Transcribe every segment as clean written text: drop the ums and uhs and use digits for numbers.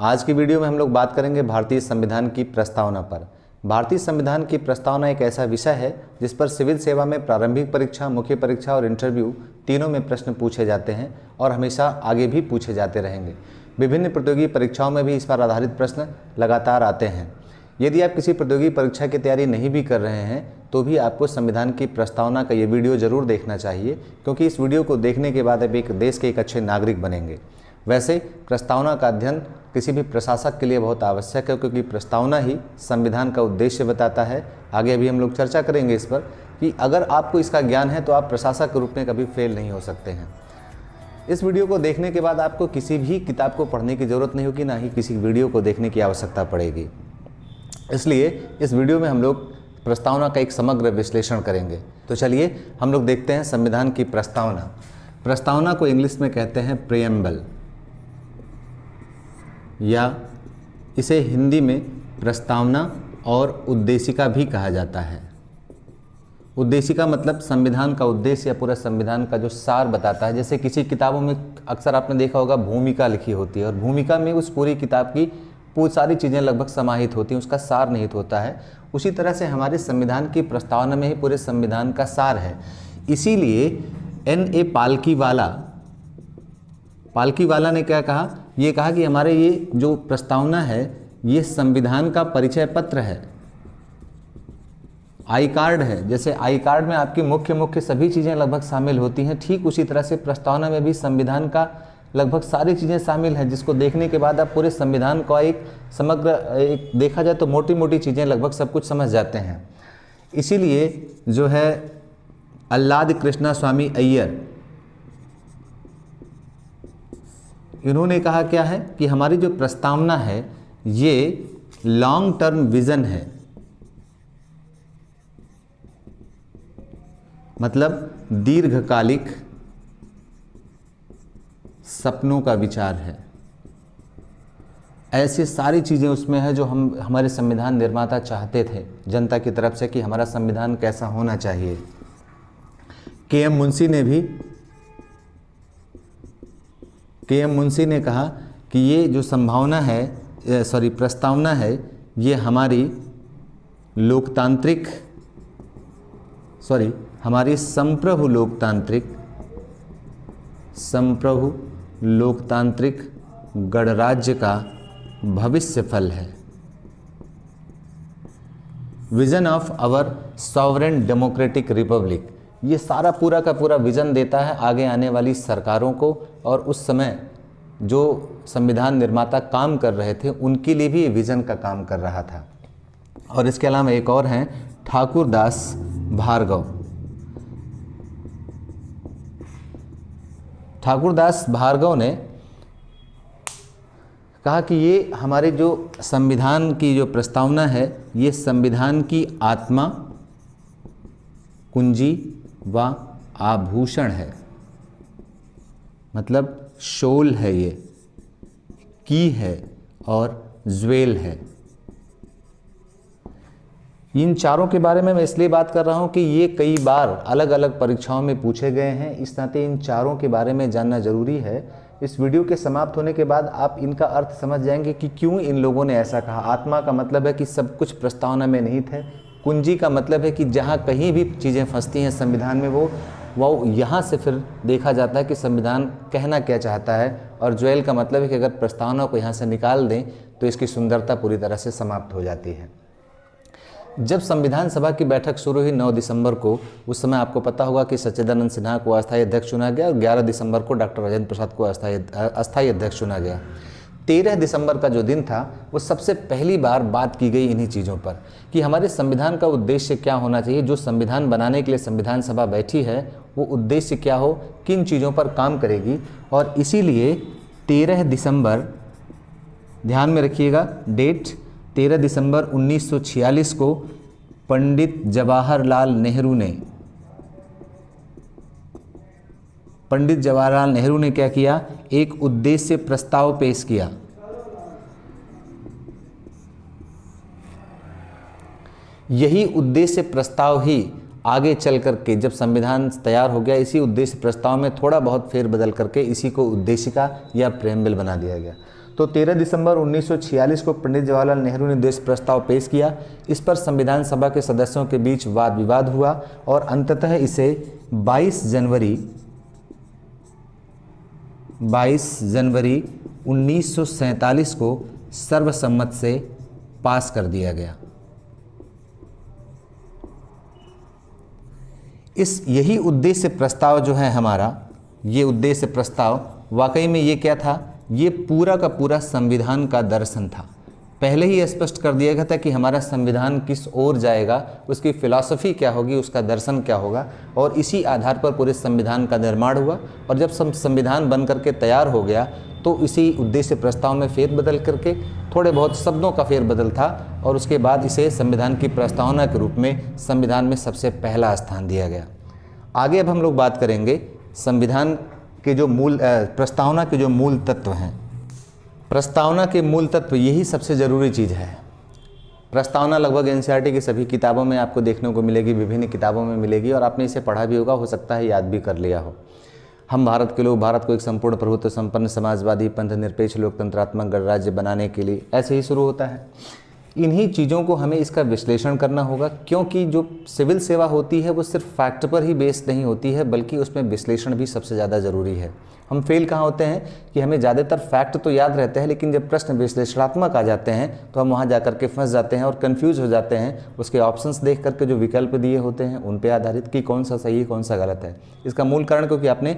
आज की वीडियो में हम लोग बात करेंगे भारतीय संविधान की प्रस्तावना पर। भारतीय संविधान की प्रस्तावना एक ऐसा विषय है जिस पर सिविल सेवा में प्रारंभिक परीक्षा, मुख्य परीक्षा और इंटरव्यू तीनों में प्रश्न पूछे जाते हैं और हमेशा आगे भी पूछे जाते रहेंगे। विभिन्न प्रतियोगी परीक्षाओं में भी इस पर आधारित प्रश्न लगातार आते हैं। यदि आप किसी प्रतियोगी परीक्षा की तैयारी नहीं भी कर रहे हैं तो भी आपको संविधान की प्रस्तावना का ये वीडियो ज़रूर देखना चाहिए, क्योंकि इस वीडियो को देखने के बाद आप एक देश के एक अच्छे नागरिक बनेंगे। वैसे प्रस्तावना का अध्ययन किसी भी प्रशासक के लिए बहुत आवश्यक है, क्योंकि प्रस्तावना ही संविधान का उद्देश्य बताता है। आगे अभी हम लोग चर्चा करेंगे इस पर कि अगर आपको इसका ज्ञान है तो आप प्रशासक के रूप में कभी फेल नहीं हो सकते हैं। इस वीडियो को देखने के बाद आपको किसी भी किताब को पढ़ने की ज़रूरत नहीं होगी, ना ही किसी वीडियो को देखने की आवश्यकता पड़ेगी। इसलिए इस वीडियो में हम लोग प्रस्तावना का एक समग्र विश्लेषण करेंगे। तो चलिए हम लोग देखते हैं संविधान की प्रस्तावना। प्रस्तावना को इंग्लिश में कहते हैं प्रियम्बल, या इसे हिंदी में प्रस्तावना और उद्देशिका भी कहा जाता है। उद्देशिका मतलब संविधान का उद्देश्य या पूरा संविधान का जो सार बताता है। जैसे किसी किताबों में अक्सर आपने देखा होगा भूमिका लिखी होती है, और भूमिका में उस पूरी किताब की सारी चीज़ें लगभग समाहित होती हैं, उसका सार निहित होता है। उसी तरह से हमारे संविधान की प्रस्तावना में ही पूरे संविधान का सार है। इसीलिए N.A. पालकीवाला ने क्या कहा, ये कहा कि हमारे ये जो प्रस्तावना है ये संविधान का परिचय पत्र है, आई कार्ड है। जैसे आई कार्ड में आपकी मुख्य सभी चीज़ें लगभग शामिल होती हैं, ठीक उसी तरह से प्रस्तावना में भी संविधान का लगभग सारी चीज़ें शामिल हैं, जिसको देखने के बाद आप पूरे संविधान का एक समग्र एक देखा जाए तो मोटी मोटी चीज़ें लगभग सब कुछ समझ जाते हैं। इसीलिए जो है अल्लाद कृष्णा स्वामी अय्यर, इन्होंने कहा क्या है कि हमारी जो प्रस्तावना है ये लॉन्ग टर्म विज़न है, मतलब दीर्घकालिक सपनों का विचार है। ऐसी सारी चीज़ें उसमें है जो हमारे संविधान निर्माता चाहते थे जनता की तरफ से कि हमारा संविधान कैसा होना चाहिए। के.एम. मुंशी ने कहा कि ये जो प्रस्तावना है ये हमारी संप्रभु लोकतांत्रिक गणराज्य का भविष्य फल है। Vision of our sovereign democratic republic, ये सारा पूरा का पूरा विजन देता है आगे आने वाली सरकारों को, और उस समय जो संविधान निर्माता काम कर रहे थे उनके लिए भी ये विजन का काम कर रहा था। और इसके अलावा एक और हैं ठाकुर दास भार्गव ने कहा कि ये हमारे जो संविधान की जो प्रस्तावना है ये संविधान की आत्मा, कुंजी व आभूषण है, मतलब शोल है, ये की है और ज्वेल है। इन चारों के बारे में मैं इसलिए बात कर रहा हूं कि ये कई बार अलग अलग परीक्षाओं में पूछे गए हैं, इस नाते इन चारों के बारे में जानना जरूरी है। इस वीडियो के समाप्त होने के बाद आप इनका अर्थ समझ जाएंगे कि क्यों इन लोगों ने ऐसा कहा। आत्मा का मतलब है कि सब कुछ प्रस्तावना में निहित है। कुंजी का मतलब है कि जहाँ कहीं भी चीज़ें फंसती हैं संविधान में वो यहाँ से फिर देखा जाता है कि संविधान कहना क्या चाहता है। और ज्वेल का मतलब है कि अगर प्रस्तावना को यहाँ से निकाल दें तो इसकी सुंदरता पूरी तरह से समाप्त हो जाती है। जब संविधान सभा की बैठक शुरू हुई 9 दिसंबर को, उस समय आपको पता होगा कि सच्चिदानंद सिन्हा को अस्थायी अध्यक्ष चुना गया और 11 दिसंबर को डॉक्टर राजेंद्र प्रसाद को अस्थायी अध्यक्ष चुना गया। 13 दिसंबर का जो दिन था वो सबसे पहली बार बात की गई इन्हीं चीज़ों पर कि हमारे संविधान का उद्देश्य क्या होना चाहिए। जो संविधान बनाने के लिए संविधान सभा बैठी है वो उद्देश्य क्या हो, किन चीज़ों पर काम करेगी। और इसीलिए 13 दिसंबर, ध्यान में रखिएगा डेट, 13 दिसंबर 1946 को पंडित जवाहरलाल नेहरू ने क्या किया, एक उद्देश्य प्रस्ताव पेश किया। यही उद्देश्य प्रस्ताव ही आगे चल करके जब संविधान तैयार हो गया, इसी उद्देश्य प्रस्ताव में थोड़ा बहुत फेरबदल करके इसी को उद्देशिका या प्रेम्बल बना दिया गया। तो 13 दिसंबर 1946 को पंडित जवाहरलाल नेहरू ने देश प्रस्ताव पेश किया। इस पर संविधान सभा के सदस्यों के बीच वाद विवाद हुआ और अंततः इसे 22 जनवरी 1947 को सर्वसम्मत से पास कर दिया गया। यही उद्देश्य प्रस्ताव जो है हमारा, ये उद्देश्य प्रस्ताव वाकई में ये क्या था, ये पूरा का पूरा संविधान का दर्शन था। पहले ही स्पष्ट कर दिया गया था कि हमारा संविधान किस ओर जाएगा, उसकी फिलॉसफी क्या होगी, उसका दर्शन क्या होगा, और इसी आधार पर पूरे संविधान का निर्माण हुआ। और जब संविधान बन करके तैयार हो गया तो इसी उद्देश्य प्रस्ताव में फेरबदल करके थोड़े बहुत शब्दों का फेरबदल था और उसके बाद इसे संविधान की प्रस्तावना के रूप में संविधान में सबसे पहला स्थान दिया गया। आगे अब हम लोग बात करेंगे संविधान के जो प्रस्तावना के जो मूल तत्व हैं। प्रस्तावना के मूल तत्व, यही सबसे ज़रूरी चीज़ है। प्रस्तावना लगभग एनसीईआरटी की सभी किताबों में आपको देखने को मिलेगी, विभिन्न किताबों में मिलेगी और आपने इसे पढ़ा भी होगा, हो सकता है याद भी कर लिया हो। हम भारत के लोग भारत को एक संपूर्ण प्रभुत्व संपन्न समाजवादी पंथ निरपेक्ष लोकतंत्रात्मक गणराज्य बनाने के लिए, ऐसे ही शुरू होता है। इन्हीं चीज़ों को हमें इसका विश्लेषण करना होगा, क्योंकि जो सिविल सेवा होती है वो सिर्फ फैक्ट पर ही बेस्ड नहीं होती है, बल्कि उसमें विश्लेषण भी सबसे ज़्यादा ज़रूरी है। हम फेल कहाँ होते हैं कि हमें ज़्यादातर फैक्ट तो याद रहते हैं, लेकिन जब प्रश्न विश्लेषणात्मक आ जाते हैं तो हम वहाँ जा कर के फंस जाते हैं और कन्फ्यूज हो जाते हैं। उसके ऑप्शंस देख करके जो विकल्प दिए होते हैं उन पे आधारित कि कौन सा सही है कौन सा गलत है। इसका मूल कारण क्योंकि आपने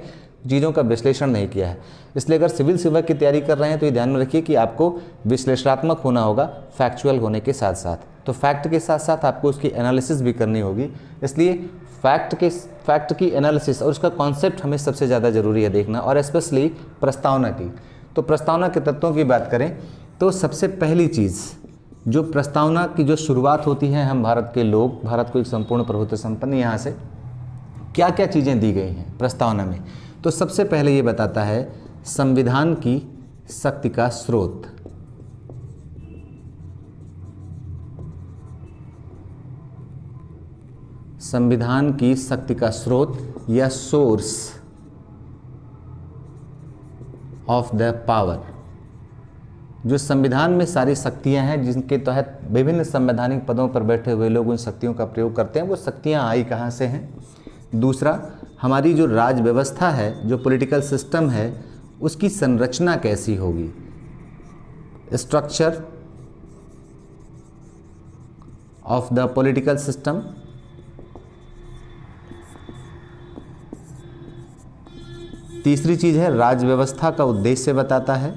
चीज़ों का विश्लेषण नहीं किया है। इसलिए अगर सिविल सेवा की तैयारी कर रहे हैं तो ये ध्यान में रखिए कि आपको विश्लेषणात्मक होना होगा फैक्चुअल होने के साथ साथ। तो फैक्ट के साथ साथ आपको उसकी एनालिसिस भी करनी होगी। इसलिए फैक्ट की एनालिसिस और उसका कॉन्सेप्ट हमें सबसे ज़्यादा ज़रूरी है देखना, और स्पेशली प्रस्तावना की। तो प्रस्तावना के तत्वों की बात करें तो सबसे पहली चीज़ जो प्रस्तावना की जो शुरुआत होती है, हम भारत के लोग, भारत को एक संपूर्ण प्रभुत्व संपन्न, यहाँ से क्या क्या चीज़ें दी गई हैं प्रस्तावना में। तो सबसे पहले ये बताता है संविधान की शक्ति का स्रोत। संविधान की शक्ति का स्रोत या सोर्स ऑफ द पावर। जो संविधान में सारी शक्तियां हैं जिनके तहत विभिन्न संवैधानिक पदों पर बैठे हुए लोग उन शक्तियों का प्रयोग करते हैं, वो शक्तियां आई कहां से हैं। दूसरा, हमारी जो राज व्यवस्था है, जो पॉलिटिकल सिस्टम है, उसकी संरचना कैसी होगी, structure of the political system. तीसरी चीज है राज व्यवस्था का उद्देश्य बताता है।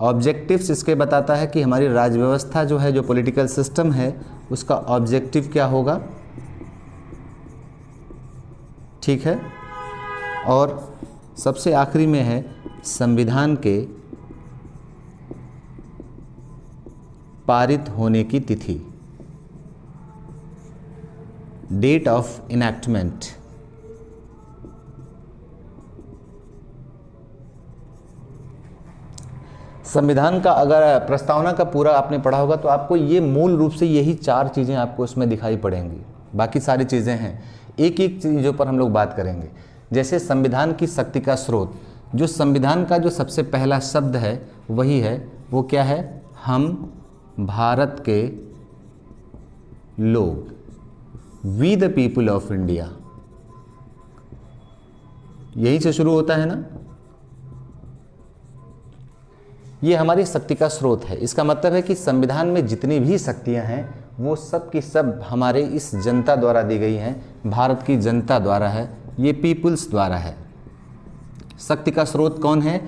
ऑब्जेक्टिव्स इसके बताता है कि हमारी राज व्यवस्था जो है, जो पॉलिटिकल सिस्टम है, उसका ऑब्जेक्टिव क्या होगा, ठीक है। और सबसे आखिरी में है संविधान के पारित होने की तिथि, डेट ऑफ इनैक्टमेंट। संविधान का अगर प्रस्तावना का पूरा आपने पढ़ा होगा तो आपको ये मूल रूप से यही चार चीज़ें आपको इसमें दिखाई पड़ेंगी। बाकी सारी चीज़ें हैं, एक एक चीज़ों पर हम लोग बात करेंगे। जैसे संविधान की शक्ति का स्रोत, जो संविधान का जो सबसे पहला शब्द है वही है, वो क्या है, हम भारत के लोग, we the people of India, यहीं से शुरू होता है ना। ये हमारी शक्ति का स्रोत है। इसका मतलब है कि संविधान में जितनी भी शक्तियां हैं वो सब की सब हमारे इस जनता द्वारा दी गई हैं, भारत की जनता द्वारा है, ये पीपुल्स द्वारा है। शक्ति का स्रोत कौन है,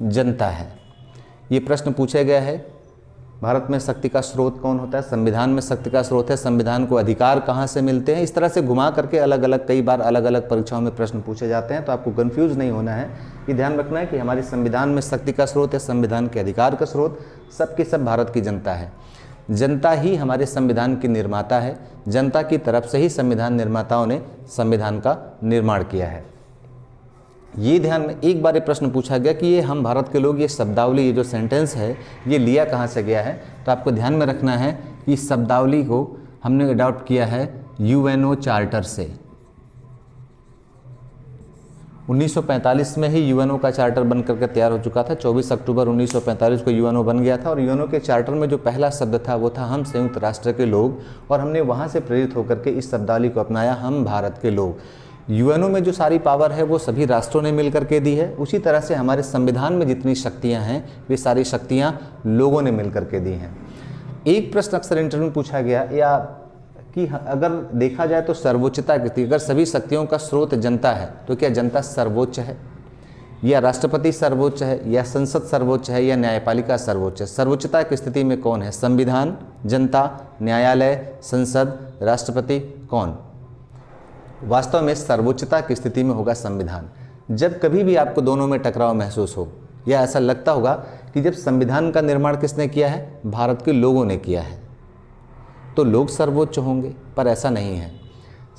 जनता है। ये प्रश्न पूछा गया है, भारत में शक्ति का स्रोत कौन होता है, संविधान में शक्ति का स्रोत है, संविधान को अधिकार कहाँ से मिलते हैं। इस तरह से घुमा करके अलग अलग कई बार अलग अलग परीक्षाओं में प्रश्न पूछे जाते हैं, तो आपको कंफ्यूज नहीं होना है। ये ध्यान रखना है कि हमारे संविधान में शक्ति का स्रोत है, संविधान के अधिकार का स्रोत सब के सब भारत की जनता है। जनता ही हमारे संविधान की निर्माता है, जनता की तरफ से ही संविधान निर्माताओं ने संविधान का निर्माण किया है। ये ध्यान में एक बार ये प्रश्न पूछा गया कि ये हम भारत के लोग, ये शब्दावली, ये जो सेंटेंस है ये लिया कहाँ से गया है, तो आपको ध्यान में रखना है कि शब्दावली को हमने अडॉप्ट किया है यूएनओ चार्टर से। 1945 में ही यूएनओ का चार्टर बन करके तैयार हो चुका था। 24 अक्टूबर 1945 को यूएनओ बन गया था और यूएनओ के चार्टर में जो पहला शब्द था वो था हम संयुक्त राष्ट्र के लोग, और हमने वहाँ से प्रेरित होकर के इस शब्दावली को अपनाया, हम भारत के लोग। यूएनओ में जो सारी पावर है वो सभी राष्ट्रों ने मिल करके दी है, उसी तरह से हमारे संविधान में जितनी शक्तियाँ हैं वे सारी शक्तियाँ लोगों ने मिल करके दी हैं। एक प्रश्न अक्सर इंटरव्यू में पूछा गया या कि अगर देखा जाए तो सर्वोच्चता की, अगर सभी शक्तियों का स्रोत जनता है तो क्या जनता सर्वोच्च है, या राष्ट्रपति सर्वोच्च है, या संसद सर्वोच्च है, या न्यायपालिका सर्वोच्च है? सर्वोच्चता की स्थिति में कौन है? संविधान, जनता, न्यायालय, संसद, राष्ट्रपति, कौन? वास्तव में सर्वोच्चता की स्थिति में होगा संविधान। जब कभी भी आपको दोनों में टकराव महसूस हो या ऐसा लगता होगा कि जब संविधान का निर्माण किसने किया है? भारत के लोगों ने किया है, तो लोग सर्वोच्च होंगे, पर ऐसा नहीं है।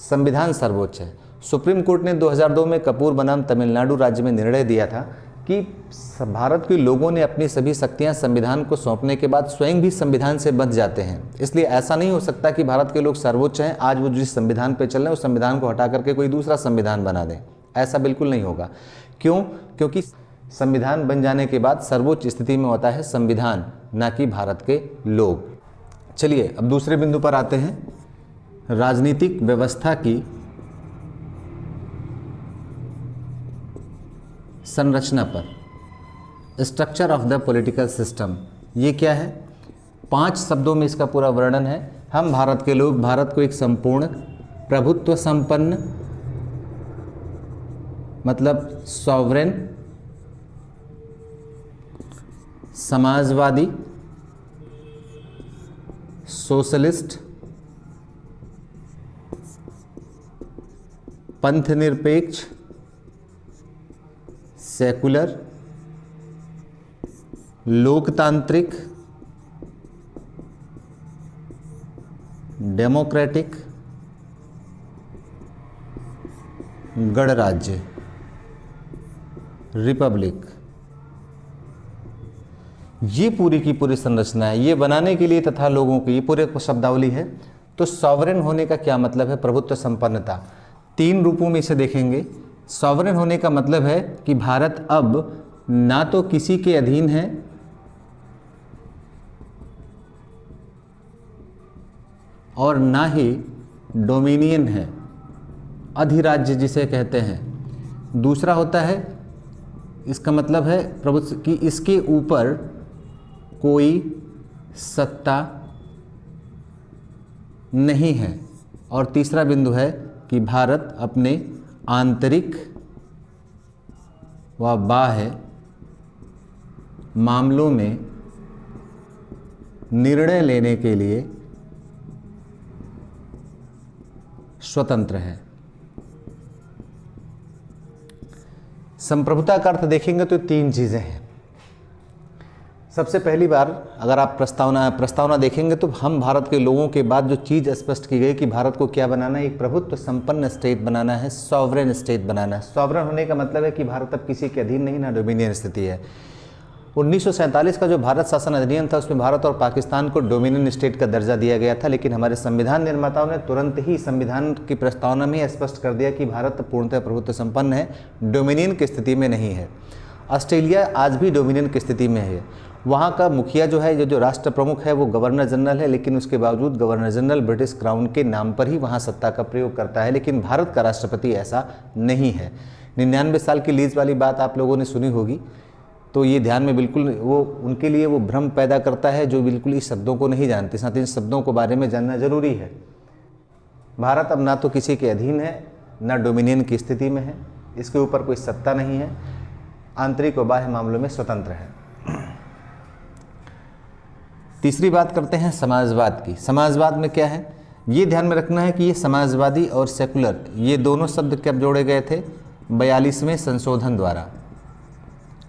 संविधान सर्वोच्च है। सुप्रीम कोर्ट ने 2002 में कपूर बनाम तमिलनाडु राज्य में निर्णय दिया था कि भारत के लोगों ने अपनी सभी शक्तियां संविधान को सौंपने के बाद स्वयं भी संविधान से बंध जाते हैं। इसलिए ऐसा नहीं हो सकता कि भारत के लोग सर्वोच्च हैं, आज वो जिस संविधान पे चल रहे हैं उस संविधान को हटा करके कोई दूसरा संविधान बना दें। ऐसा बिल्कुल नहीं होगा। क्यों? क्योंकि संविधान बन जाने के बाद सर्वोच्च स्थिति में होता है संविधान, ना कि भारत के लोग। चलिए अब दूसरे बिंदु पर आते हैं, राजनीतिक व्यवस्था की संरचना पर। Structure of the political system, ये क्या है? 5 शब्दों में इसका पूरा वर्णन है। हम भारत के लोग भारत को एक संपूर्ण प्रभुत्व संपन्न, मतलब सॉवरेन, समाजवादी, सोशलिस्ट, पंथनिरपेक्ष, सेकुलर, लोकतांत्रिक, डेमोक्रेटिक, गणराज्य, रिपब्लिक, ये पूरी की पूरी संरचना है। ये बनाने के लिए तथा लोगों की ये पूरे शब्दावली है। तो सॉवरेन होने का क्या मतलब है? प्रभुत्व संपन्नता। 3 रूपों में इसे देखेंगे। सॉवरेन होने का मतलब है कि भारत अब ना तो किसी के अधीन है और ना ही डोमिनियन है, अधिराज्य जिसे कहते हैं। दूसरा होता है, इसका मतलब है प्रभुत्व कि इसके ऊपर कोई सत्ता नहीं है। और तीसरा बिंदु है कि भारत अपने आंतरिक व बाह्य मामलों में निर्णय लेने के लिए स्वतंत्र है। संप्रभुता का अर्थ देखेंगे तो 3 चीज़ें हैं। सबसे पहली बार अगर आप प्रस्तावना देखेंगे तो हम भारत के लोगों के बाद जो चीज़ स्पष्ट की गई कि भारत को क्या बनाना है, एक प्रभुत्व संपन्न स्टेट बनाना है, सॉवरेन स्टेट बनाना है। सॉवरेन होने का मतलब है कि भारत अब किसी के अधीन नहीं, ना डोमिनियन स्थिति है। 1947 का जो भारत शासन अधिनियम था उसमें भारत और पाकिस्तान को डोमिनियन स्टेट का दर्जा दिया गया था, लेकिन हमारे संविधान निर्माताओं ने तुरंत ही संविधान की प्रस्तावना में स्पष्ट कर दिया कि भारत पूर्णतः प्रभुत्व संपन्न है, डोमिनियन की स्थिति में नहीं है। ऑस्ट्रेलिया आज भी डोमिनियन की स्थिति में है। वहाँ का मुखिया जो है, जो राष्ट्र प्रमुख है, वो गवर्नर जनरल है, लेकिन उसके बावजूद गवर्नर जनरल ब्रिटिश क्राउन के नाम पर ही वहाँ सत्ता का प्रयोग करता है। लेकिन भारत का राष्ट्रपति ऐसा नहीं है। 99 साल की लीज वाली बात आप लोगों ने सुनी होगी, तो ये ध्यान में बिल्कुल वो उनके लिए वो भ्रम पैदा करता है जो बिल्कुल इस शब्दों को नहीं जानते। साथ ही इन शब्दों को बारे में जानना जरूरी है। भारत अब ना तो किसी के अधीन है, ना डोमिनियन की स्थिति में है, इसके ऊपर कोई सत्ता नहीं है, आंतरिक व बाह्य मामलों में स्वतंत्र है। तीसरी बात करते हैं समाजवाद की। समाजवाद में क्या है, ये ध्यान में रखना है कि ये समाजवादी और सेकुलर ये दोनों शब्द कब जोड़े गए थे? 42वें संशोधन द्वारा।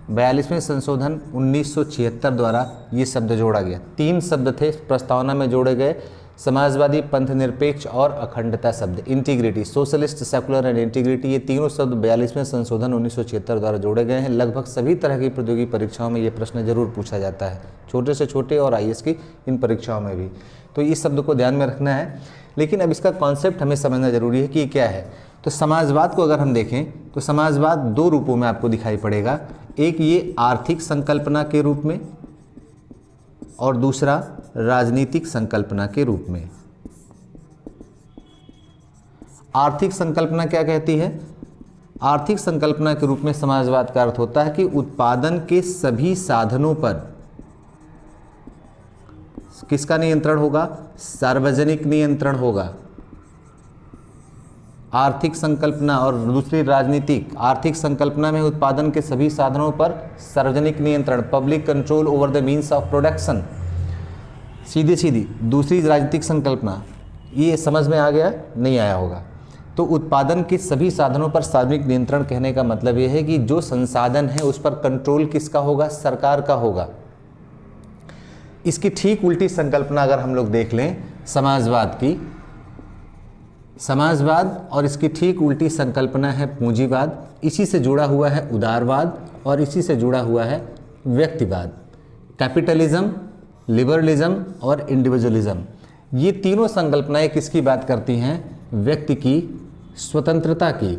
42वें संशोधन 1976 द्वारा ये शब्द जोड़ा गया। 3 शब्द थे प्रस्तावना में जोड़े गए, समाजवादी, पंथनिरपेक्ष और अखंडता शब्द, integrity, socialist, secular and integrity, ये तीनों शब्द 42वें संशोधन 1976 द्वारा जोड़े गए हैं। लगभग सभी तरह की प्रतियोगी परीक्षाओं में ये प्रश्न जरूर पूछा जाता है, छोटे से छोटे और आईएएस की इन परीक्षाओं में भी। तो इस शब्द को ध्यान में रखना है, लेकिन अब इसका कॉन्सेप्ट हमें समझना जरूरी है कि क्या है। तो तो समाजवाद को अगर हम देखें तो समाजवाद दो रूपों में आपको दिखाई पड़ेगा, एक ये आर्थिक संकल्पना के रूप में और दूसरा राजनीतिक संकल्पना के रूप में। आर्थिक संकल्पना क्या कहती है? आर्थिक संकल्पना के रूप में समाजवाद का अर्थ होता है कि उत्पादन के सभी साधनों पर किसका नियंत्रण होगा? सार्वजनिक नियंत्रण होगा। आर्थिक संकल्पना और दूसरी राजनीतिक। आर्थिक संकल्पना में उत्पादन के सभी साधनों पर सार्वजनिक नियंत्रण, public control over the means of production, सीधी सीधी। दूसरी राजनीतिक संकल्पना, ये समझ में आ गया? नहीं आया होगा। तो उत्पादन के सभी साधनों पर सार्वजनिक नियंत्रण कहने का मतलब ये है कि जो संसाधन है उस पर कंट्रोल किसका होगा? सरकार का होगा। इसकी ठीक उल्टी संकल्पना अगर हम लोग देख लें समाजवाद की, समाजवाद और इसकी ठीक उल्टी संकल्पना है पूंजीवाद, इसी से जुड़ा हुआ है उदारवाद और इसी से जुड़ा हुआ है व्यक्तिवाद। कैपिटलिज्म, लिबरलिज्म और इंडिविजुअलिज्म, ये तीनों संकल्पनाएं किसकी बात करती हैं? व्यक्ति की स्वतंत्रता की,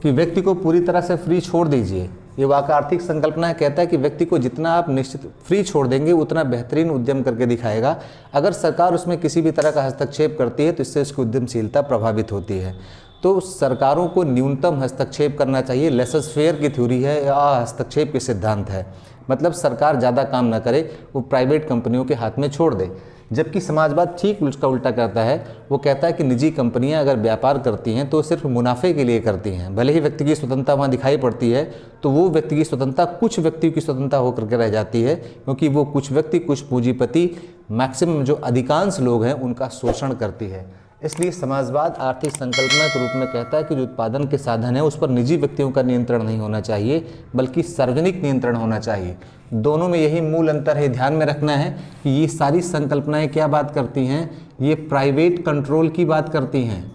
कि व्यक्ति को पूरी तरह से फ्री छोड़ दीजिए। ये वाकई आर्थिक संकल्पना कहता है कि व्यक्ति को जितना आप निश्चित फ्री छोड़ देंगे उतना बेहतरीन उद्यम करके दिखाएगा। अगर सरकार उसमें किसी भी तरह का हस्तक्षेप करती है तो इससे उसकी उद्यमशीलता प्रभावित होती है। तो सरकारों को न्यूनतम हस्तक्षेप करना चाहिए। लेसस फेयर की थ्योरी है या हस्तक्षेप के सिद्धांत है, मतलब सरकार ज़्यादा काम ना करे, वो प्राइवेट कंपनियों के हाथ में छोड़ दे। जबकि समाजवाद ठीक उसका उल्टा करता है, वो कहता है कि निजी कंपनियां अगर व्यापार करती हैं तो सिर्फ मुनाफे के लिए करती हैं। भले ही व्यक्ति की स्वतंत्रता वहाँ दिखाई पड़ती है, तो वो व्यक्ति की स्वतंत्रता कुछ व्यक्तियों की स्वतंत्रता होकर के रह जाती है, क्योंकि वो कुछ व्यक्ति, कुछ पूंजीपति, मैक्सिमम जो अधिकांश लोग हैं उनका शोषण करती है। इसलिए समाजवाद आर्थिक संकल्पना के रूप में कहता है कि जो उत्पादन के साधन है उस पर निजी व्यक्तियों का नियंत्रण नहीं होना चाहिए, बल्कि सार्वजनिक नियंत्रण होना चाहिए। दोनों में यही मूल अंतर है। ध्यान में रखना है कि ये सारी संकल्पनाएं क्या बात करती हैं? ये प्राइवेट कंट्रोल की बात करती हैं।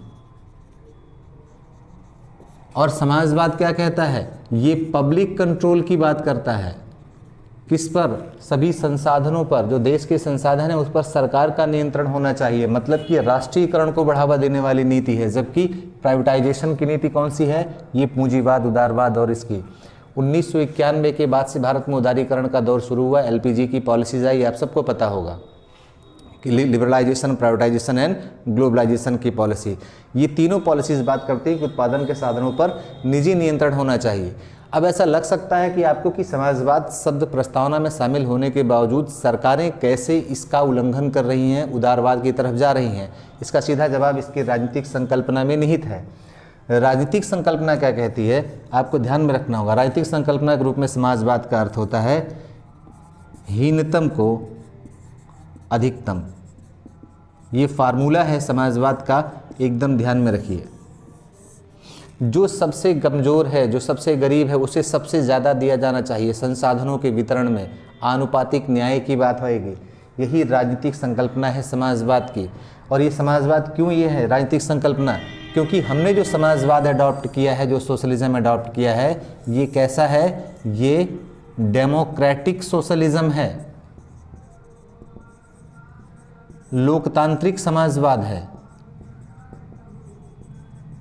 और समाजवाद क्या कहता है? ये पब्लिक कंट्रोल की बात करता है। किस पर? सभी संसाधनों पर। जो देश के संसाधन है उस पर सरकार का नियंत्रण होना चाहिए, मतलब कि राष्ट्रीयकरण को बढ़ावा देने वाली नीति है। जबकि प्राइवेटाइजेशन की नीति कौन सी है? ये पूंजीवाद, उदारवाद और इसकी 1991 के बाद से भारत में उदारीकरण का दौर शुरू हुआ। एलपीजी की पॉलिसीज आई, आप सबको पता होगा कि लिबरलाइजेशन, प्राइवेटाइजेशन एंड ग्लोबलाइजेशन की पॉलिसी। ये तीनों पॉलिसीज बात करती है कि उत्पादन के साधनों पर निजी नियंत्रण होना चाहिए। अब ऐसा लग सकता है कि आपको कि समाजवाद शब्द प्रस्तावना में शामिल होने के बावजूद सरकारें कैसे इसका उल्लंघन कर रही हैं, उदारवाद की तरफ जा रही हैं। इसका सीधा जवाब इसकी राजनीतिक संकल्पना में निहित है। राजनीतिक संकल्पना क्या कहती है? आपको ध्यान में रखना होगा। राजनीतिक संकल्पना के रूप में समाजवाद का अर्थ होता है हीनतम को अधिकतम। ये फार्मूला है समाजवाद का, एकदम ध्यान में रखिए। जो सबसे कमज़ोर है, जो सबसे गरीब है, उसे सबसे ज़्यादा दिया जाना चाहिए। संसाधनों के वितरण में आनुपातिक न्याय की बात होएगी। यही राजनीतिक संकल्पना है समाजवाद की। और ये समाजवाद क्यों ये है राजनीतिक संकल्पना? क्योंकि हमने जो समाजवाद अडॉप्ट किया है, जो सोशलिज्म अडॉप्ट किया है, ये कैसा है? ये डेमोक्रेटिक सोशलिज्म है, लोकतांत्रिक समाजवाद है।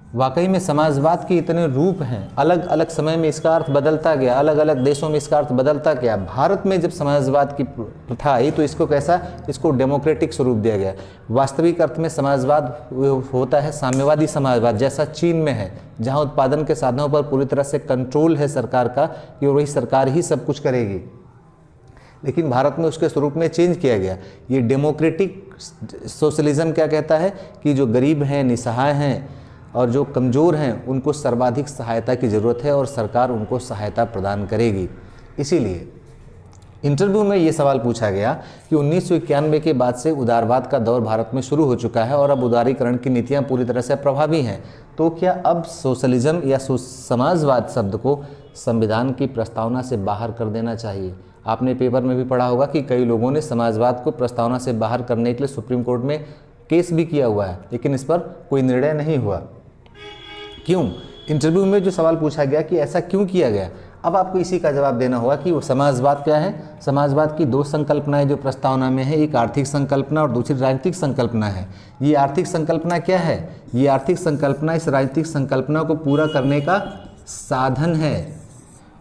वाकई में समाजवाद के इतने रूप हैं, अलग अलग समय में इसका अर्थ बदलता गया, अलग अलग देशों में इसका अर्थ बदलता गया। भारत में जब समाजवाद की प्रथा आई तो इसको कैसा? इसको डेमोक्रेटिक स्वरूप दिया गया। वास्तविक अर्थ में समाजवाद होता है साम्यवादी समाजवाद, जैसा चीन में है, जहां उत्पादन के साधनों पर पूरी तरह से कंट्रोल है सरकार का, कि वही सरकार ही सब कुछ करेगी। लेकिन भारत में उसके स्वरूप में चेंज किया गया। ये डेमोक्रेटिक सोशलिज्म क्या कहता है कि जो गरीब हैं, निसहाय हैं और जो कमज़ोर हैं, उनको सर्वाधिक सहायता की ज़रूरत है और सरकार उनको सहायता प्रदान करेगी। इसीलिए इंटरव्यू में ये सवाल पूछा गया कि 1991 के बाद से उदारवाद का दौर भारत में शुरू हो चुका है और अब उदारीकरण की नीतियाँ पूरी तरह से प्रभावी हैं, तो क्या अब सोशलिज्म या समाजवाद शब्द को संविधान की प्रस्तावना से बाहर कर देना चाहिए? आपने पेपर में भी पढ़ा होगा कि कई लोगों ने समाजवाद को प्रस्तावना से बाहर करने के लिए सुप्रीम कोर्ट में केस भी किया हुआ है, लेकिन इस पर कोई निर्णय नहीं हुआ। क्यों? इंटरव्यू में जो सवाल पूछा गया कि ऐसा क्यों किया गया? अब आपको इसी का जवाब देना होगा कि वो समाजवाद क्या है। समाजवाद की दो संकल्पनाएं जो प्रस्तावना में है, एक आर्थिक संकल्पना और दूसरी राजनीतिक संकल्पना है। ये आर्थिक संकल्पना क्या है? ये आर्थिक संकल्पना इस राजनीतिक संकल्पना को पूरा करने का साधन है,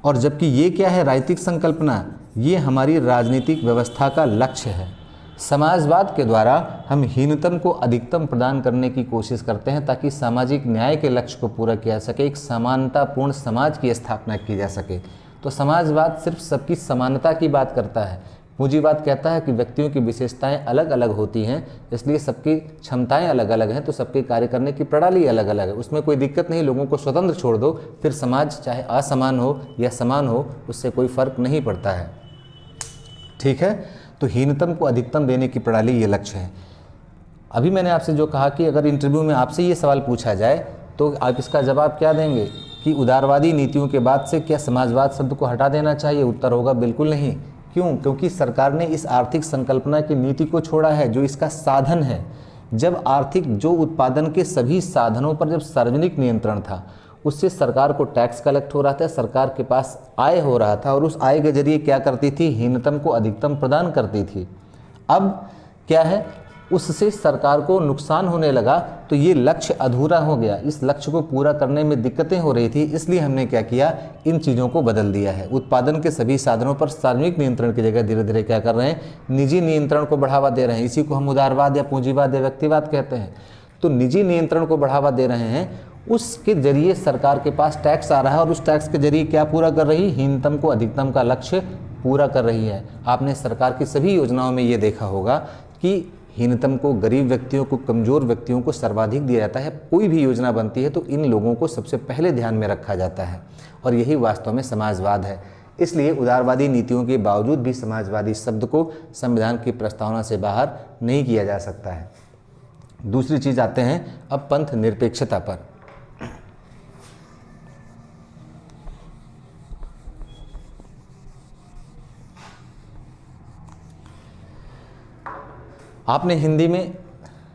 और जबकि ये क्या है? राजनीतिक संकल्पना ये हमारी राजनीतिक व्यवस्था का लक्ष्य है। समाजवाद के द्वारा हम हीनतम को अधिकतम प्रदान करने की कोशिश करते हैं ताकि सामाजिक न्याय के लक्ष्य को पूरा किया सके, एक समानतापूर्ण समाज की स्थापना की जा सके। तो समाजवाद सिर्फ सबकी समानता की बात करता है। पूंजीवाद कहता है कि व्यक्तियों की विशेषताएं अलग अलग होती हैं, इसलिए सबकी क्षमताएं अलग अलग हैं, तो सबके कार्य करने की प्रणाली अलग अलग है, उसमें कोई दिक्कत नहीं, लोगों को स्वतंत्र छोड़ दो, फिर समाज चाहे असमान हो या समान हो उससे कोई फर्क नहीं पड़ता है। ठीक है, तो हीनतम को अधिकतम देने की प्रणाली ये लक्ष्य है। अभी मैंने आपसे जो कहा कि अगर इंटरव्यू में आपसे ये सवाल पूछा जाए तो आप इसका जवाब क्या देंगे कि उदारवादी नीतियों के बाद से क्या समाजवाद शब्द को हटा देना चाहिए? उत्तर होगा बिल्कुल नहीं। क्यों? क्योंकि सरकार ने इस आर्थिक संकल्पना की नीति को छोड़ा है जो इसका साधन है। जब आर्थिक जो उत्पादन के सभी साधनों पर जब सार्वजनिक नियंत्रण था, उससे सरकार को टैक्स कलेक्ट हो रहा था, सरकार के पास आय हो रहा था, और उस आय के जरिए क्या करती थी? हीनतम को अधिकतम प्रदान करती थी। अब क्या है? उससे सरकार को नुकसान होने लगा, तो ये लक्ष्य अधूरा हो गया। इस लक्ष्य को पूरा करने में दिक्कतें हो रही थी, इसलिए हमने क्या किया? इन चीज़ों को बदल दिया है। उत्पादन के सभी साधनों पर सार्वजनिक नियंत्रण की जगह धीरे धीरे क्या कर रहे हैं? निजी नियंत्रण को बढ़ावा दे रहे हैं। इसी को हम उदारवाद या पूंजीवाद या व्यक्तिवाद कहते हैं। तो निजी नियंत्रण को बढ़ावा दे रहे हैं, उसके जरिए सरकार के पास टैक्स आ रहा है, और उस टैक्स के जरिए क्या पूरा कर रही? हीनतम को अधिकतम का लक्ष्य पूरा कर रही है। आपने सरकार की सभी योजनाओं में ये देखा होगा कि हीनतम को, गरीब व्यक्तियों को, कमज़ोर व्यक्तियों को सर्वाधिक दिया जाता है। कोई भी योजना बनती है तो इन लोगों को सबसे पहले ध्यान में रखा जाता है, और यही वास्तव में समाजवाद है। इसलिए उदारवादी नीतियों के बावजूद भी समाजवादी शब्द को संविधान की प्रस्तावना से बाहर नहीं किया जा सकता है। दूसरी चीज़ आते हैं अब पंथ निरपेक्षता पर। आपने हिंदी में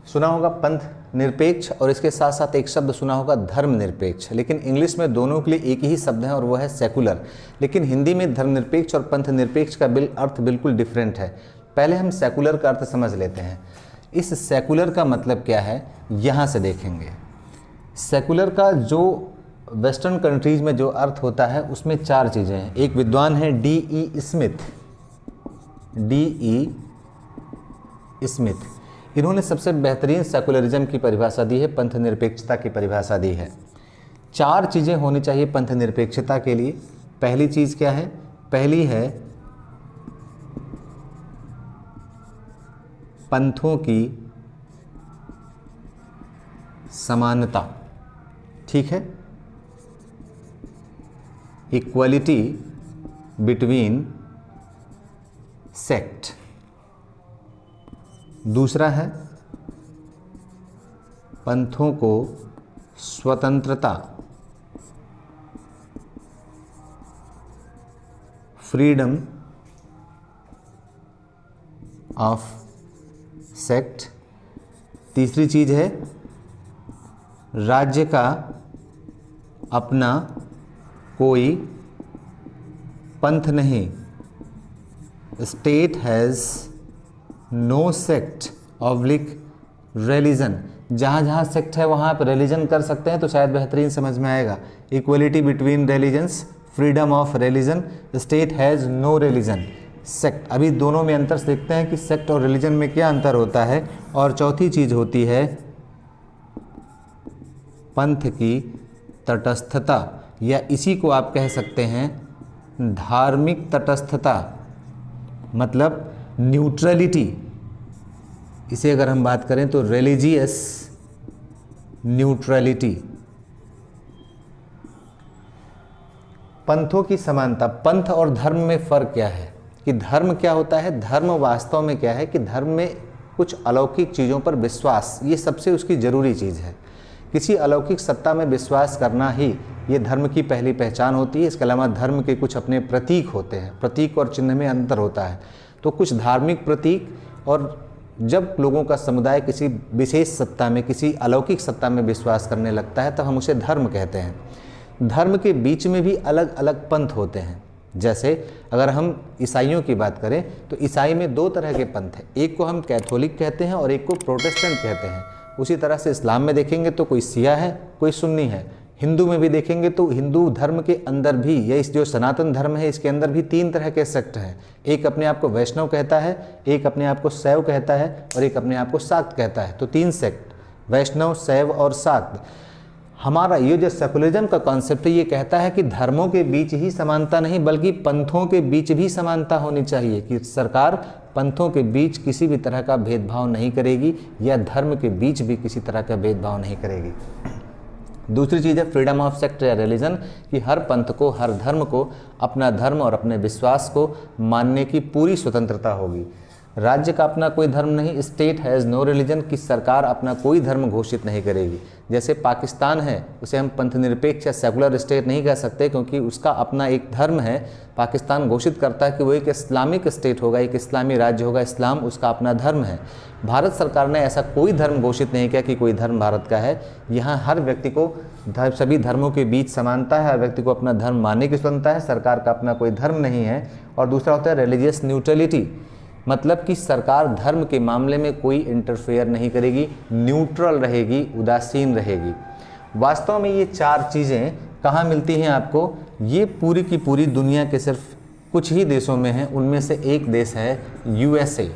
सुना होगा पंथ निरपेक्ष, और इसके साथ साथ एक शब्द सुना होगा धर्मनिरपेक्ष, लेकिन इंग्लिश में दोनों के लिए एक ही शब्द है और वो है सेकुलर। लेकिन हिंदी में धर्मनिरपेक्ष और पंथ निरपेक्ष का अर्थ बिल्कुल डिफरेंट है। पहले हम सेकुलर का अर्थ समझ लेते हैं। इस सेकुलर का मतलब क्या है, यहाँ से देखेंगे। सेकुलर का जो वेस्टर्न कंट्रीज़ में जो अर्थ होता है उसमें चार चीज़ें हैं। एक विद्वान है D.E. स्मिथ, इन्होंने सबसे बेहतरीन सेकुलरिज्म की परिभाषा दी है, पंथ निरपेक्षता की परिभाषा दी है। चार चीज़ें होनी चाहिए पंथ निरपेक्षता के लिए। पहली चीज़ क्या है? पहली है पंथों की समानता। ठीक है, इक्वलिटी बिटवीन सेक्ट। दूसरा है पंथों को स्वतंत्रता, फ्रीडम ऑफ सेक्ट। तीसरी चीज़ है राज्य का अपना कोई पंथ नहीं, state has no sect oblique religion. जहाँ जहाँ सेक्ट है वहाँ आप रिलीजन कर सकते हैं, तो शायद बेहतरीन समझ में आएगा। Equality between religions, freedom of religion, state has no religion, sect. अभी दोनों में अंतर देखते हैं कि सेक्ट और रिलीजन में क्या अंतर होता है। और चौथी चीज़ होती है पंथ की तटस्थता, या इसी को आप कह सकते हैं धार्मिक तटस्थता, मतलब न्यूट्रलिटी। इसे अगर हम बात करें तो रिलीजियस न्यूट्रलिटी। पंथों की समानता। पंथ और धर्म में फ़र्क क्या है कि धर्म क्या होता है? धर्म वास्तव में क्या है कि धर्म में कुछ अलौकिक चीज़ों पर विश्वास, ये सबसे उसकी ज़रूरी चीज़ है। किसी अलौकिक सत्ता में विश्वास करना ही ये धर्म की पहली पहचान होती है। इसके अलावा धर्म के कुछ अपने प्रतीक होते हैं, प्रतीक और चिन्ह में अंतर होता है। तो कुछ धार्मिक प्रतीक, और जब लोगों का समुदाय किसी विशेष सत्ता में, किसी अलौकिक सत्ता में विश्वास करने लगता है तब हम उसे धर्म कहते हैं। धर्म के बीच में भी अलग अलग पंथ होते हैं। जैसे अगर हम ईसाइयों की बात करें तो ईसाई में दो तरह के पंथ हैं, एक को हम कैथोलिक कहते हैं और एक को प्रोटेस्टेंट कहते हैं। उसी तरह से इस्लाम में देखेंगे तो कोई शिया है, कोई सुन्नी है। हिंदू में भी देखेंगे तो हिंदू धर्म के अंदर भी, या इस जो सनातन धर्म है इसके अंदर भी तीन तरह के सेक्ट हैं। एक अपने आप को वैष्णव कहता है, एक अपने आप को शैव कहता है और एक अपने आप को शाक्त कहता है। तो तीन सेक्ट, वैष्णव, शैव और शाक्त। हमारा ये जो सेकुलरिज्म का कॉन्सेप्ट है ये कहता है कि धर्मों के बीच ही समानता नहीं बल्कि पंथों के बीच भी समानता होनी चाहिए, कि सरकार पंथों के बीच किसी भी तरह का भेदभाव नहीं करेगी या धर्म के बीच भी किसी तरह का भेदभाव नहीं करेगी। दूसरी चीज़ है फ्रीडम ऑफ सेक्ट या रिलीजन, कि हर पंथ को, हर धर्म को अपना धर्म और अपने विश्वास को मानने की पूरी स्वतंत्रता होगी। राज्य का अपना कोई धर्म नहीं, स्टेट हैज़ नो रिलीजन, कि सरकार अपना कोई धर्म घोषित नहीं करेगी। जैसे पाकिस्तान है, उसे हम पंथ निरपेक्ष या सेकुलर स्टेट नहीं कह सकते क्योंकि उसका अपना एक धर्म है। पाकिस्तान घोषित करता है कि वो एक इस्लामिक स्टेट होगा, एक इस्लामी राज्य होगा, इस्लाम उसका अपना धर्म है। भारत सरकार ने ऐसा कोई धर्म घोषित नहीं किया कि कोई धर्म भारत का है। यहाँ हर व्यक्ति को सभी धर्मों के बीच समानता है, हर व्यक्ति को अपना धर्म मानने की स्वतंत्रता है, सरकार का अपना कोई धर्म नहीं है। और दूसरा होता है रिलीजियस न्यूट्रलिटी, मतलब कि सरकार धर्म के मामले में कोई इंटरफेयर नहीं करेगी, न्यूट्रल रहेगी, उदासीन रहेगी। वास्तव में ये चार चीज़ें कहाँ मिलती हैं आपको? ये पूरी की पूरी दुनिया के सिर्फ कुछ ही देशों में हैं। उनमें से एक देश है USA।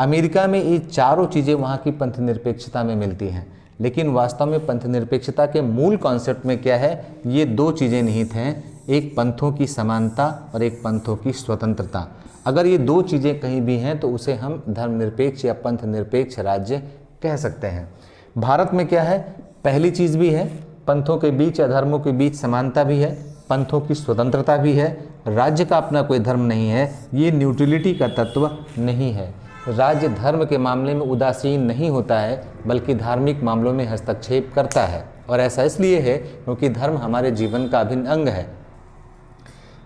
अमेरिका में ये चारों चीज़ें वहाँ की पंथ निरपेक्षता में मिलती हैं। लेकिन वास्तव में पंथ निरपेक्षता के मूल कॉन्सेप्ट में क्या है? ये दो चीज़ें निहित हैं, एक पंथों की समानता और एक पंथों की स्वतंत्रता। अगर ये दो चीज़ें कहीं भी हैं तो उसे हम धर्मनिरपेक्ष या पंथ निरपेक्ष राज्य कह सकते हैं। भारत में क्या है? पहली चीज़ भी है, पंथों के बीच या धर्मों के बीच समानता भी है, पंथों की स्वतंत्रता भी है, राज्य का अपना कोई धर्म नहीं है, ये न्यूट्रलिटी का तत्व नहीं है। राज्य धर्म के मामले में उदासीन नहीं होता है बल्कि धार्मिक मामलों में हस्तक्षेप करता है, और ऐसा इसलिए है क्योंकि धर्म हमारे जीवन का अभिन्न अंग है।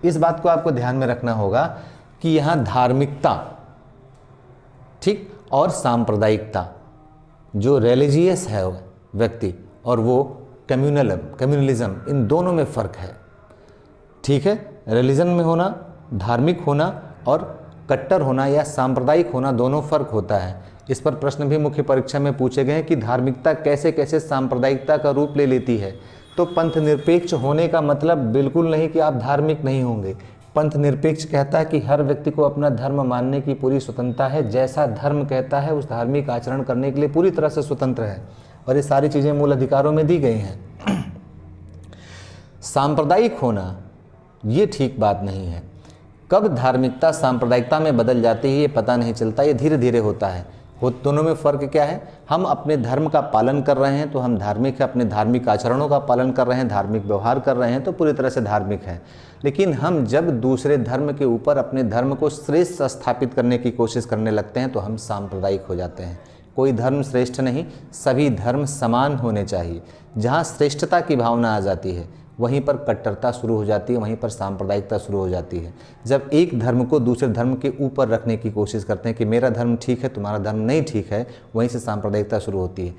इस बात को आपको ध्यान में रखना होगा कि यहाँ धार्मिकता, ठीक, और सांप्रदायिकता, जो रिलीजियस है व्यक्ति और वो कम्युनलिज्म, इन दोनों में फ़र्क है। ठीक है, रिलीजन में होना, धार्मिक होना और कट्टर होना या सांप्रदायिक होना, दोनों फ़र्क होता है। इस पर प्रश्न भी मुख्य परीक्षा में पूछे गए हैं कि धार्मिकता कैसे कैसे सांप्रदायिकता का रूप ले लेती है। तो पंथ निरपेक्ष होने का मतलब बिल्कुल नहीं कि आप धार्मिक नहीं होंगे। पंथ निरपेक्ष कहता है कि हर व्यक्ति को अपना धर्म मानने की पूरी स्वतंत्रता है, जैसा धर्म कहता है उस धार्मिक आचरण करने के लिए पूरी तरह से स्वतंत्र है, और ये सारी चीज़ें मूल अधिकारों में दी गई हैं। सांप्रदायिक होना ये ठीक बात नहीं है। कब धार्मिकता सांप्रदायिकता में बदल जाती है ये पता नहीं चलता, ये धीरे धीरे होता है। दोनों में फ़र्क क्या है? हम अपने धर्म का पालन कर रहे हैं तो हम धार्मिक है, अपने धार्मिक आचरणों का पालन कर रहे हैं, धार्मिक व्यवहार कर रहे हैं तो पूरी तरह से धार्मिक हैं। लेकिन हम जब दूसरे धर्म के ऊपर अपने धर्म को श्रेष्ठ स्थापित करने की कोशिश करने लगते हैं तो हम सांप्रदायिक हो जाते हैं। कोई धर्म श्रेष्ठ नहीं, सभी धर्म समान होने चाहिए। जहाँ श्रेष्ठता की भावना आ जाती है वहीं पर कट्टरता शुरू हो जाती है, वहीं पर सांप्रदायिकता शुरू हो जाती है। जब एक धर्म को दूसरे धर्म के ऊपर रखने की कोशिश करते हैं कि मेरा धर्म ठीक है, तुम्हारा धर्म नहीं ठीक है, वहीं से सांप्रदायिकता शुरू होती है।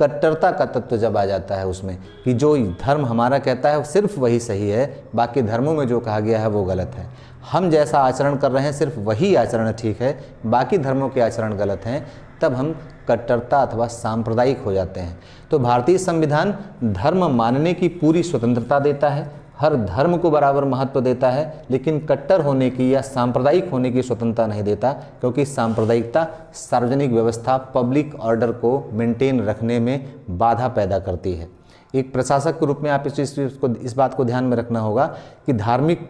कट्टरता का तत्व जब आ जाता है उसमें कि जो धर्म हमारा कहता है सिर्फ वही सही है, बाकी धर्मों में जो कहा गया है वो गलत है, हम जैसा आचरण कर रहे हैं सिर्फ वही आचरण ठीक है, बाकी धर्मों के आचरण गलत हैं, तब हम कट्टरता अथवा सांप्रदायिक हो जाते हैं। तो भारतीय संविधान धर्म मानने की पूरी स्वतंत्रता देता है, हर धर्म को बराबर महत्व देता है, लेकिन कट्टर होने की या सांप्रदायिक होने की स्वतंत्रता नहीं देता, क्योंकि सांप्रदायिकता सार्वजनिक व्यवस्था, पब्लिक ऑर्डर को मेंटेन रखने में बाधा पैदा करती है। एक प्रशासक के रूप में आप इस बात को ध्यान में रखना होगा कि धार्मिक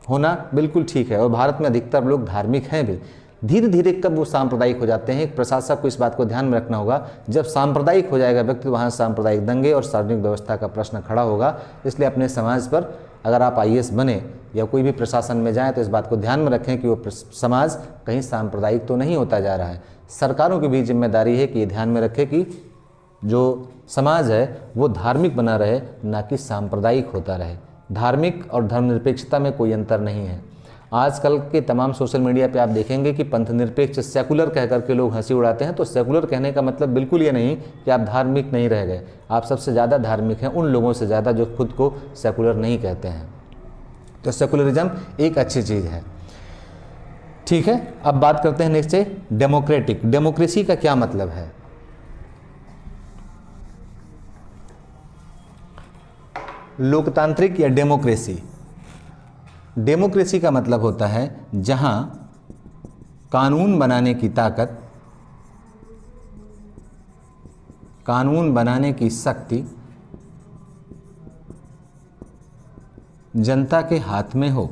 होना बिल्कुल ठीक है, और भारत में अधिकतर लोग धार्मिक हैं भी। धीरे धीरे कब वो सांप्रदायिक हो जाते हैं, एक प्रशासक को इस बात को ध्यान में रखना होगा। जब सांप्रदायिक हो जाएगा व्यक्ति तो वहाँ सांप्रदायिक दंगे और सार्वजनिक व्यवस्था का प्रश्न खड़ा होगा। इसलिए अपने समाज पर अगर आप IAS बने या कोई भी प्रशासन में जाएं तो इस बात को ध्यान में रखें कि वो समाज कहीं सांप्रदायिक तो नहीं होता जा रहा है। सरकारों की भी जिम्मेदारी है कि ये ध्यान में रखे कि जो समाज है वो धार्मिक बना रहे, ना कि सांप्रदायिक होता रहे। धार्मिक और धर्मनिरपेक्षता में कोई अंतर नहीं है। आजकल के तमाम सोशल मीडिया पे आप देखेंगे कि पंथ निरपेक्ष सेकुलर कह करके लोग हंसी उड़ाते हैं। तो सेकुलर कहने का मतलब बिल्कुल ये नहीं कि आप धार्मिक नहीं रह गए, आप सबसे ज़्यादा धार्मिक हैं उन लोगों से ज़्यादा जो खुद को सेकुलर नहीं कहते हैं। तो सेकुलरिज्म एक अच्छी चीज़ है। ठीक है, अब बात करते हैं नेक्स्ट से डेमोक्रेटिक। डेमोक्रेसी का क्या मतलब है? लोकतांत्रिक या डेमोक्रेसी। डेमोक्रेसी का मतलब होता है जहां कानून बनाने की ताकत, कानून बनाने की शक्ति जनता के हाथ में हो।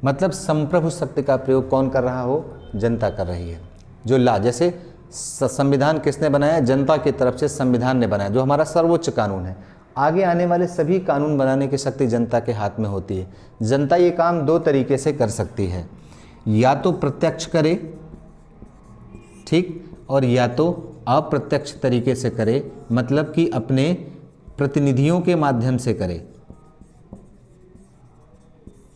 मतलब संप्रभु शक्ति का प्रयोग कौन कर रहा हो? जनता कर रही है। जो जैसे संविधान किसने बनाया? जनता की तरफ से संविधान ने बनाया, जो हमारा सर्वोच्च कानून है। आगे आने वाले सभी कानून बनाने की शक्ति जनता के हाथ में होती है। जनता ये काम दो तरीके से कर सकती है, या तो प्रत्यक्ष करे, ठीक, और या तो अप्रत्यक्ष तरीके से करे, मतलब कि अपने प्रतिनिधियों के माध्यम से करे,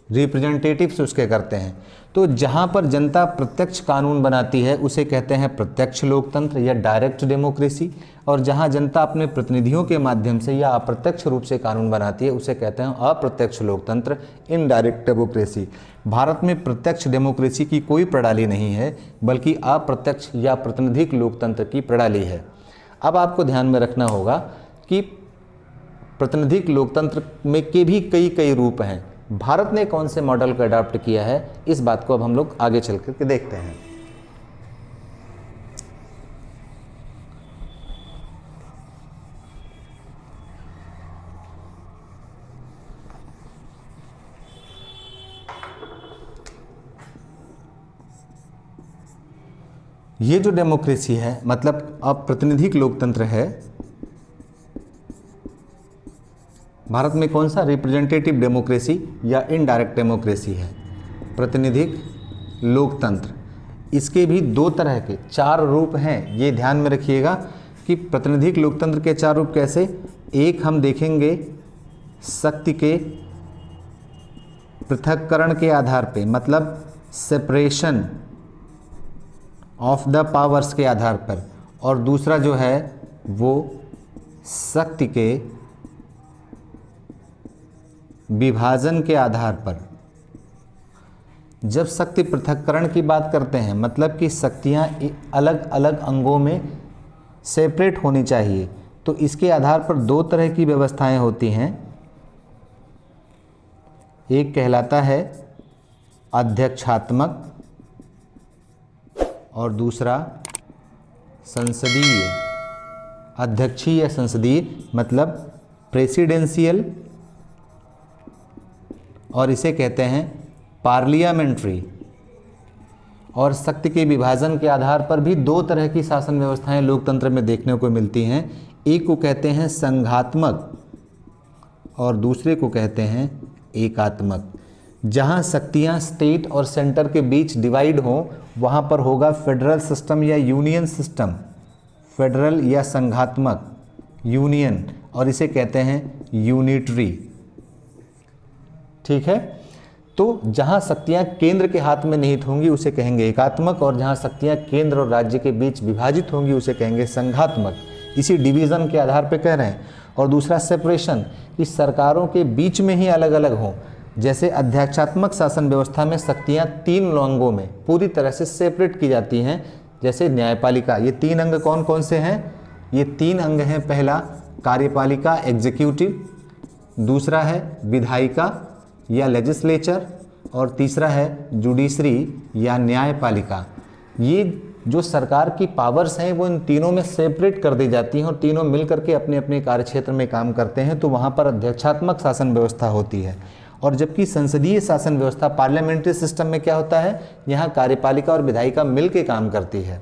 रिप्रेजेंटेटिव्स उसके करते हैं। तो जहां पर जनता प्रत्यक्ष कानून बनाती है उसे कहते हैं प्रत्यक्ष लोकतंत्र या डायरेक्ट डेमोक्रेसी, और जहां जनता अपने प्रतिनिधियों के माध्यम से या अप्रत्यक्ष रूप से कानून बनाती है उसे कहते हैं अप्रत्यक्ष लोकतंत्र, इनडायरेक्ट डेमोक्रेसी। भारत में प्रत्यक्ष डेमोक्रेसी की कोई प्रणाली नहीं है, बल्कि अप्रत्यक्ष या प्रातिनिधिक लोकतंत्र की प्रणाली है। अब आपको ध्यान में रखना होगा कि प्रातिनिधिक लोकतंत्र में के भी कई रूप हैं। भारत ने कौन से मॉडल को अडॉप्ट किया है, इस बात को अब हम लोग आगे चल करके देखते हैं। ये जो डेमोक्रेसी है, मतलब अब प्रातिनिधिक लोकतंत्र है, भारत में कौन सा? रिप्रेजेंटेटिव डेमोक्रेसी या इनडायरेक्ट डेमोक्रेसी है, प्रातिनिधिक लोकतंत्र। इसके भी दो तरह के 4 रूप हैं, ये ध्यान में रखिएगा कि प्रातिनिधिक लोकतंत्र के 4 रूप कैसे। एक हम देखेंगे शक्ति के पृथक्करण के आधार पे, मतलब सेपरेशन ऑफ द पावर्स के आधार पर, और दूसरा जो है वो शक्ति के विभाजन के आधार पर। जब शक्ति पृथक्करण की बात करते हैं, मतलब कि शक्तियां अलग अलग अंगों में सेपरेट होनी चाहिए, तो इसके आधार पर 2 तरह की व्यवस्थाएं होती हैं। एक कहलाता है अध्यक्षात्मक और दूसरा संसदीय। अध्यक्षीय या संसदीय मतलब प्रेसिडेंशियल, और इसे कहते हैं पार्लियामेंट्री। और शक्ति के विभाजन के आधार पर भी 2 तरह की शासन व्यवस्थाएं लोकतंत्र में देखने को मिलती हैं। एक को कहते हैं संघात्मक और दूसरे को कहते हैं एकात्मक। जहां शक्तियां स्टेट और सेंटर के बीच डिवाइड हों वहां पर होगा फेडरल सिस्टम या यूनियन सिस्टम, फेडरल या संघात्मक, यूनियन, और इसे कहते हैं यूनिटरी। ठीक है, तो जहां शक्तियां केंद्र के हाथ में निहित होंगी उसे कहेंगे एकात्मक, और जहां शक्तियां केंद्र और राज्य के बीच विभाजित होंगी उसे कहेंगे संघात्मक। इसी डिवीज़न के आधार पर कह रहे हैं। और दूसरा सेपरेशन, कि सरकारों के बीच में ही अलग अलग हों। जैसे अध्यक्षात्मक शासन व्यवस्था में शक्तियां 3 अंगों में पूरी तरह से सेपरेट की जाती हैं, जैसे न्यायपालिका। ये 3 अंग कौन कौन से हैं? ये 3 अंग हैं, पहला कार्यपालिका एग्जीक्यूटिव, दूसरा है विधायिका या लेजिस्लेचर, और तीसरा है जुडिशरी या न्यायपालिका। ये जो सरकार की पावर्स हैं वो इन तीनों में सेपरेट कर दी जाती हैं और तीनों मिलकर के अपने अपने कार्यक्षेत्र में काम करते हैं, तो वहाँ पर अध्यक्षात्मक शासन व्यवस्था होती है। और जबकि संसदीय शासन व्यवस्था पार्लियामेंट्री सिस्टम में क्या होता है, यहाँ कार्यपालिका और विधायिका मिल के काम करती है।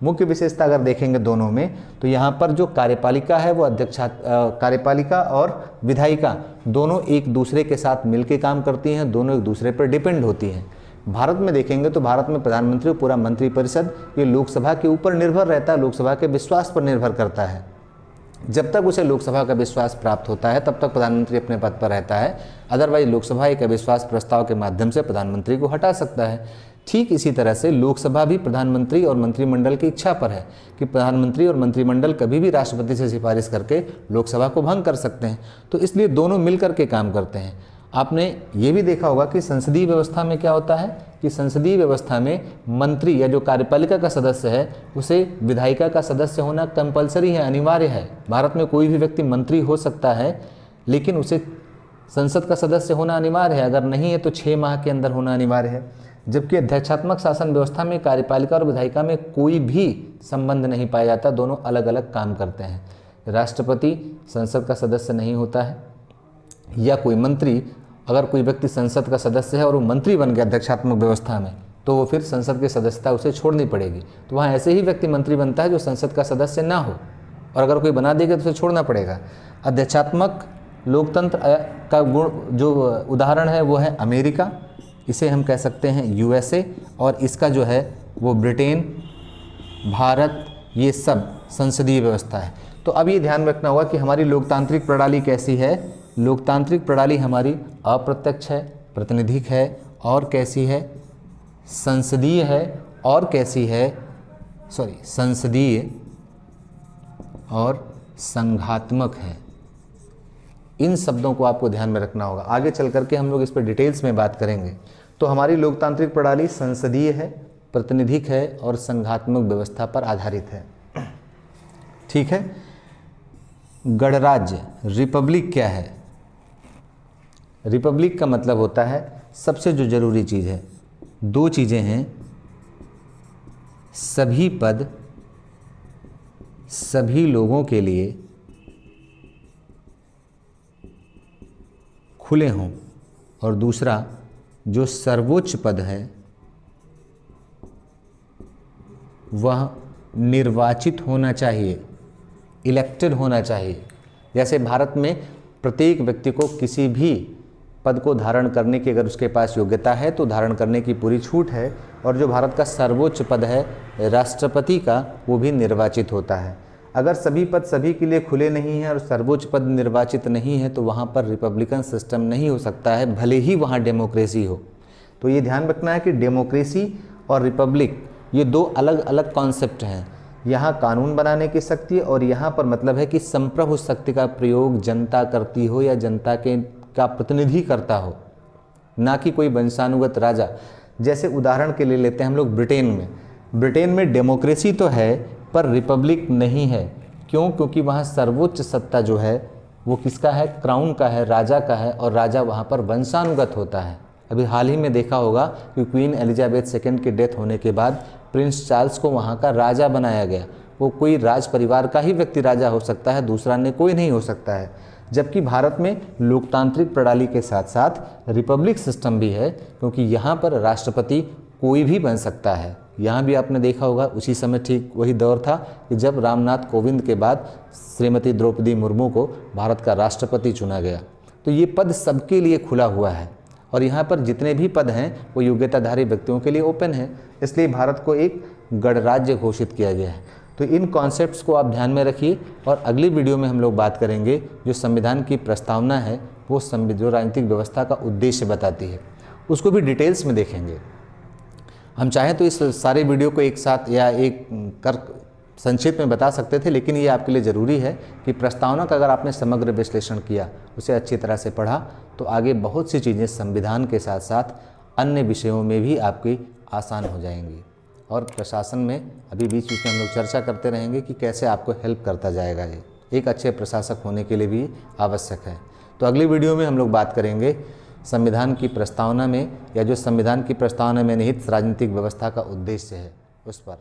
मुख्य विशेषता अगर देखेंगे दोनों में, तो यहाँ पर जो कार्यपालिका है वो कार्यपालिका और विधायिका दोनों एक दूसरे के साथ मिलके काम करती हैं, दोनों एक दूसरे पर डिपेंड होती हैं। भारत में देखेंगे तो भारत में प्रधानमंत्री और पूरा मंत्रिपरिषद ये लोकसभा के ऊपर निर्भर रहता है, लोकसभा के विश्वास पर निर्भर करता है। जब तक उसे लोकसभा का विश्वास प्राप्त होता है तब तक प्रधानमंत्री अपने पद पर रहता है, अदरवाइज लोकसभा एक अविश्वास प्रस्ताव के माध्यम से प्रधानमंत्री को हटा सकता है। ठीक इसी तरह से लोकसभा भी प्रधानमंत्री और मंत्रिमंडल की इच्छा पर है कि प्रधानमंत्री और मंत्रिमंडल कभी भी राष्ट्रपति से सिफारिश करके लोकसभा को भंग कर सकते हैं। तो इसलिए दोनों मिलकर के काम करते हैं। आपने ये भी देखा होगा कि संसदीय व्यवस्था में क्या होता है कि संसदीय व्यवस्था में मंत्री या जो कार्यपालिका का सदस्य है उसे विधायिका का सदस्य होना कंपलसरी है, अनिवार्य है। भारत में कोई भी व्यक्ति मंत्री हो सकता है लेकिन उसे संसद का सदस्य होना अनिवार्य है, अगर नहीं है तो 6 माह के अंदर होना अनिवार्य है। जबकि अध्यक्षात्मक शासन व्यवस्था में कार्यपालिका और विधायिका में कोई भी संबंध नहीं पाया जाता, दोनों अलग अलग काम करते हैं। राष्ट्रपति संसद का सदस्य नहीं होता है, या कोई मंत्री, अगर कोई व्यक्ति संसद का सदस्य है और वो मंत्री बन गया अध्यक्षात्मक व्यवस्था में तो वो फिर संसद की सदस्यता उसे छोड़नी पड़ेगी। तो वहाँ ऐसे ही व्यक्ति मंत्री बनता है जो संसद का सदस्य ना हो, और अगर कोई बना देगा तो उसे छोड़ना पड़ेगा। अध्यक्षात्मक लोकतंत्र का गुण जो उदाहरण है वो है अमेरिका, इसे हम कह सकते हैं USA, और इसका जो है वो ब्रिटेन, भारत, ये सब संसदीय व्यवस्था है। तो अब ये ध्यान रखना होगा कि हमारी लोकतांत्रिक प्रणाली कैसी है। लोकतांत्रिक प्रणाली हमारी अप्रत्यक्ष है, प्रातिनिधिक है, और कैसी है, संसदीय है, और कैसी है, संसदीय और संघात्मक है। इन शब्दों को आपको ध्यान में रखना होगा। आगे चल करके हम लोग इस पर डिटेल्स में बात करेंगे। तो हमारी लोकतांत्रिक प्रणाली संसदीय है, प्रातिनिधिक है और संघात्मक व्यवस्था पर आधारित है। ठीक है। गणराज्य, रिपब्लिक क्या है? रिपब्लिक का मतलब होता है सबसे जो जरूरी चीज़ है, 2 चीज़ें हैं, सभी पद सभी लोगों के लिए खुले हों, और दूसरा जो सर्वोच्च पद है वह निर्वाचित होना चाहिए, इलेक्टेड होना चाहिए। जैसे भारत में प्रत्येक व्यक्ति को किसी भी पद को धारण करने की अगर उसके पास योग्यता है तो धारण करने की पूरी छूट है, और जो भारत का सर्वोच्च पद है राष्ट्रपति का, वो भी निर्वाचित होता है। अगर सभी पद सभी के लिए खुले नहीं हैं और सर्वोच्च पद निर्वाचित नहीं है तो वहाँ पर रिपब्लिकन सिस्टम नहीं हो सकता है, भले ही वहाँ डेमोक्रेसी हो। तो ये ध्यान रखना है कि डेमोक्रेसी और रिपब्लिक ये 2 अलग अलग कॉन्सेप्ट हैं। यहाँ कानून बनाने की शक्ति, और यहाँ पर मतलब है कि संप्रभु शक्ति का प्रयोग जनता करती हो या जनता का प्रतिनिधि करता हो, ना कि कोई वंशानुगत राजा। जैसे उदाहरण के लिए लेते हैं हम लोग ब्रिटेन में डेमोक्रेसी तो है पर रिपब्लिक नहीं है। क्यों? क्योंकि वहाँ सर्वोच्च सत्ता जो है वो किसका है? क्राउन का है, राजा का है, और राजा वहाँ पर वंशानुगत होता है। अभी हाल ही में देखा होगा कि क्वीन एलिजाबेथ II की डेथ होने के बाद प्रिंस चार्ल्स को वहाँ का राजा बनाया गया। वो कोई राज परिवार का ही व्यक्ति राजा हो सकता है, दूसरा ने कोई नहीं हो सकता है। जबकि भारत में लोकतांत्रिक प्रणाली के साथ साथ रिपब्लिक सिस्टम भी है, क्योंकि यहाँ पर राष्ट्रपति कोई भी बन सकता है। यहाँ भी आपने देखा होगा उसी समय ठीक वही दौर था कि जब रामनाथ कोविंद के बाद श्रीमती द्रौपदी मुर्मू को भारत का राष्ट्रपति चुना गया। तो ये पद सबके लिए खुला हुआ है, और यहाँ पर जितने भी पद हैं वो योग्यताधारी व्यक्तियों के लिए ओपन है। इसलिए भारत को एक गणराज्य घोषित किया गया है। तो इन कॉन्सेप्ट्स को आप ध्यान में रखिए, और अगली वीडियो में हम लोग बात करेंगे जो संविधान की प्रस्तावना है वो जो राजनीतिक व्यवस्था का उद्देश्य बताती है, उसको भी डिटेल्स में देखेंगे। हम चाहें तो इस सारे वीडियो को एक साथ या एक कर संक्षिप्त में बता सकते थे, लेकिन ये आपके लिए ज़रूरी है कि प्रस्तावना का अगर आपने समग्र विश्लेषण किया, उसे अच्छी तरह से पढ़ा, तो आगे बहुत सी चीज़ें संविधान के साथ साथ अन्य विषयों में भी आपकी आसान हो जाएंगी। और प्रशासन में अभी बीच बीच में हम लोग चर्चा करते रहेंगे कि कैसे आपको हेल्प करता जाएगा। ये एक अच्छे प्रशासक होने के लिए भी आवश्यक है। तो अगली वीडियो में हम लोग बात करेंगे संविधान की प्रस्तावना में, या जो संविधान की प्रस्तावना में निहित राजनीतिक व्यवस्था का उद्देश्य है उस पर।